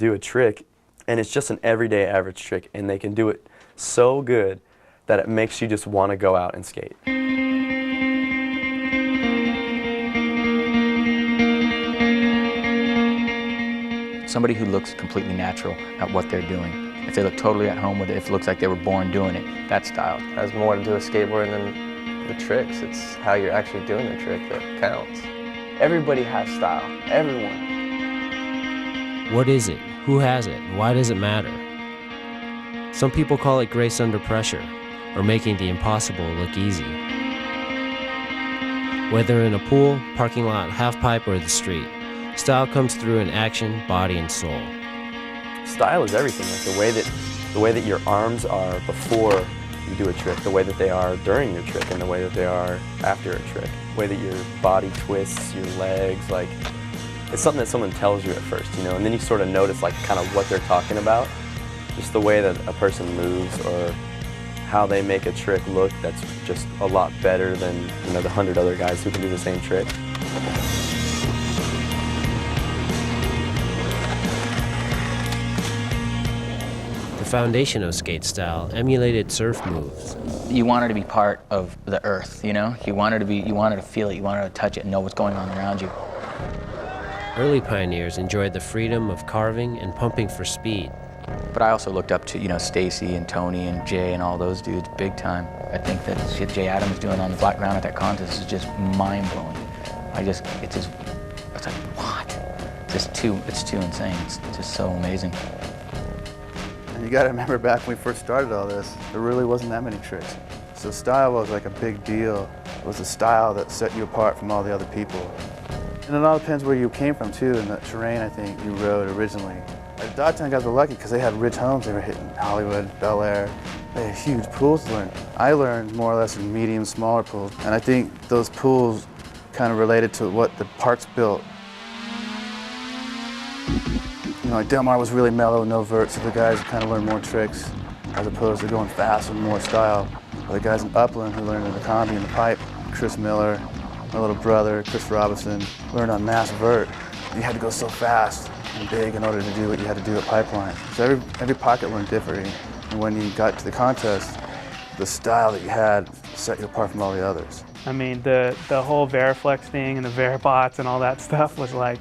do a trick, and it's just an everyday average trick, and they can do it so good that it makes you just want to go out and skate. Somebody who looks completely natural at what they're doing. If they look totally at home with it, if it looks like they were born doing it, that's style. It has more to do with skateboarding than the tricks. It's how you're actually doing the trick that counts. Everybody has style, everyone. What is it? Who has it? Why does it matter? Some people call it grace under pressure, or making the impossible look easy. Whether in a pool, parking lot, half-pipe, or the street, style comes through in action, body, and soul. Style is everything. Like the way that your arms are before you do a trick, the way that they are during your trick, and the way that they are after a trick. The way that your body twists, your legs, like, it's something that someone tells you at first, you know, and then you sort of notice like kind of what they're talking about. Just the way that a person moves or how they make a trick look that's just a lot better than, you know, the 100 other guys who can do the same trick. The foundation of skate style emulated surf moves. You wanted to be part of the earth, you know? You wanted to feel it, you wanted to touch it and know what's going on around you. Early pioneers enjoyed the freedom of carving and pumping for speed. But I also looked up to, you know, Stacy and Tony and Jay and all those dudes big time. I think that shit Jay Adams doing on the flat ground at that contest is just mind-blowing. It's like, what? It's too insane. It's just so amazing. And you gotta remember back when we first started all this, there really wasn't that many tricks. So style was like a big deal. It was the style that set you apart from all the other people. And it all depends where you came from too, and the terrain I think you rode originally. The Dogtown guys were lucky because they had rich homes. They were hitting Hollywood, Bel Air. They had huge pools to learn. I learned more or less in medium, smaller pools. And I think those pools kind of related to what the parks built. You know, like Del Mar was really mellow, no vert, so the guys kind of learned more tricks as opposed to going fast with more style. But the guys in Upland who learned in the combi and the pipe, Chris Miller, my little brother, Chris Robinson, learned on mass vert. You had to go so fast and big in order to do what you had to do at Pipeline. So every pocket learned differently. And when you got to the contest, the style that you had set you apart from all the others. I mean, the whole Veriflex thing and the Veribots and all that stuff was like,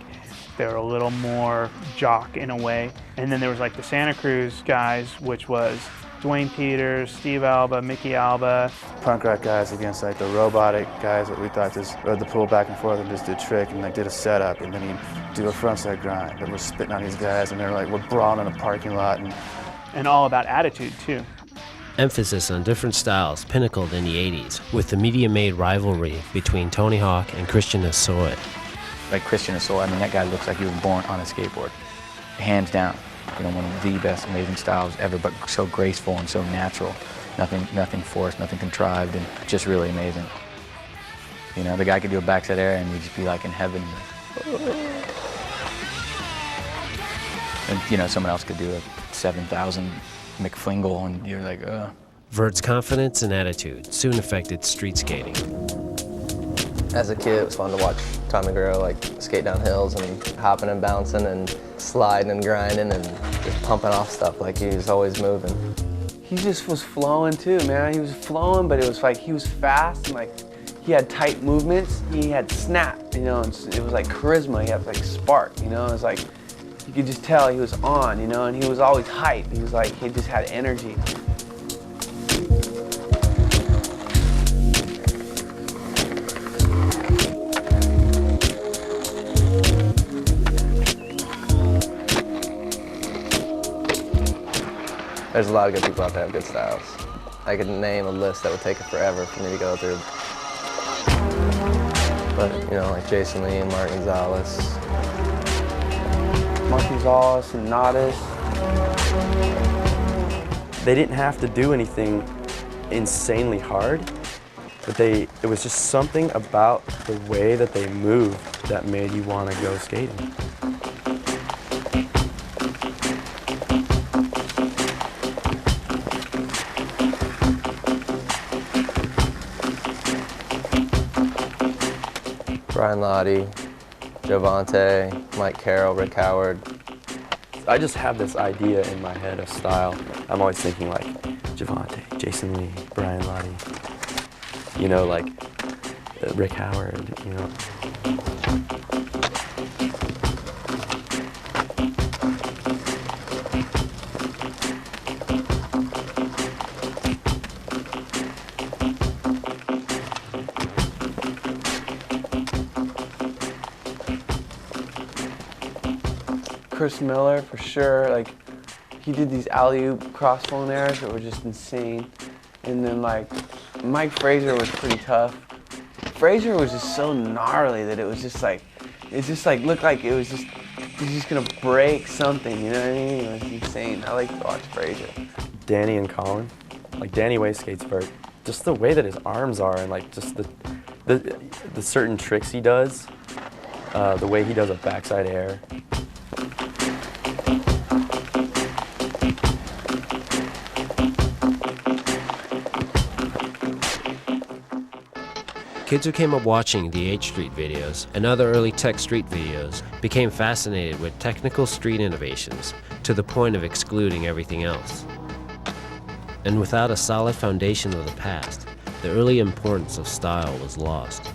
they were a little more jock in a way. And then there was like the Santa Cruz guys, which was Dwayne Peters, Steve Alba, Mickey Alba. Punk rock guys against like the robotic guys that we thought just rode the pool back and forth and just did a trick and like did a setup and then he'd do a frontside grind. And we're spitting on these guys and they're like, we're brawling in a parking lot. And all about attitude too. Emphasis on different styles pinnacled in the 80s with the media-made rivalry between Tony Hawk and Christian Hosoi. Like Christian Hosoi, I mean, that guy looks like he was born on a skateboard, hands down. You know, one of the best amazing styles ever, but so graceful and so natural. Nothing forced, nothing contrived, and just really amazing. You know, the guy could do a backside air and we'd just be like in heaven. And, you know, someone else could do a 7,000 McFlingle and you're like, ugh. Vert's confidence and attitude soon affected street skating. As a kid, it was fun to watch Tommy Guerrero like skate down hills and hopping and bouncing and sliding and grinding and just pumping off stuff like he was always moving. He just was flowing too, man. He was flowing, but it was like he was fast and like he had tight movements. He had snap, you know, and it was like charisma. He had like spark, you know. It was like you could just tell he was on, you know, and he was always hype. He was like he just had energy. There's a lot of good people out there that have good styles. I could name a list that would take it forever for me to go through. But, you know, like Jason Lee and Mark Gonzalez. Mark Gonzalez and Nadas. They didn't have to do anything insanely hard, but it was just something about the way that they moved that made you want to go skating. Brian Lottie, Jovante, Mike Carroll, Rick Howard. I just have this idea in my head of style. I'm always thinking like Javante, Jason Lee, Brian Lottie, you know, like Rick Howard, you know. Chris Miller, for sure, like, he did these alley-oop cross-phone airs that were just insane. And then, like, Mike Frazier was pretty tough. Frazier was just so gnarly that it was just like, it just like looked like it was just, he's just gonna break something, you know what I mean? It was insane. I like to watch Frazier. Danny and Colin, like Danny Way skates vert, just the way that his arms are and like just the certain tricks he does, the way he does a backside air. Kids who came up watching the H Street videos and other early tech street videos became fascinated with technical street innovations to the point of excluding everything else. And without a solid foundation of the past, the early importance of style was lost.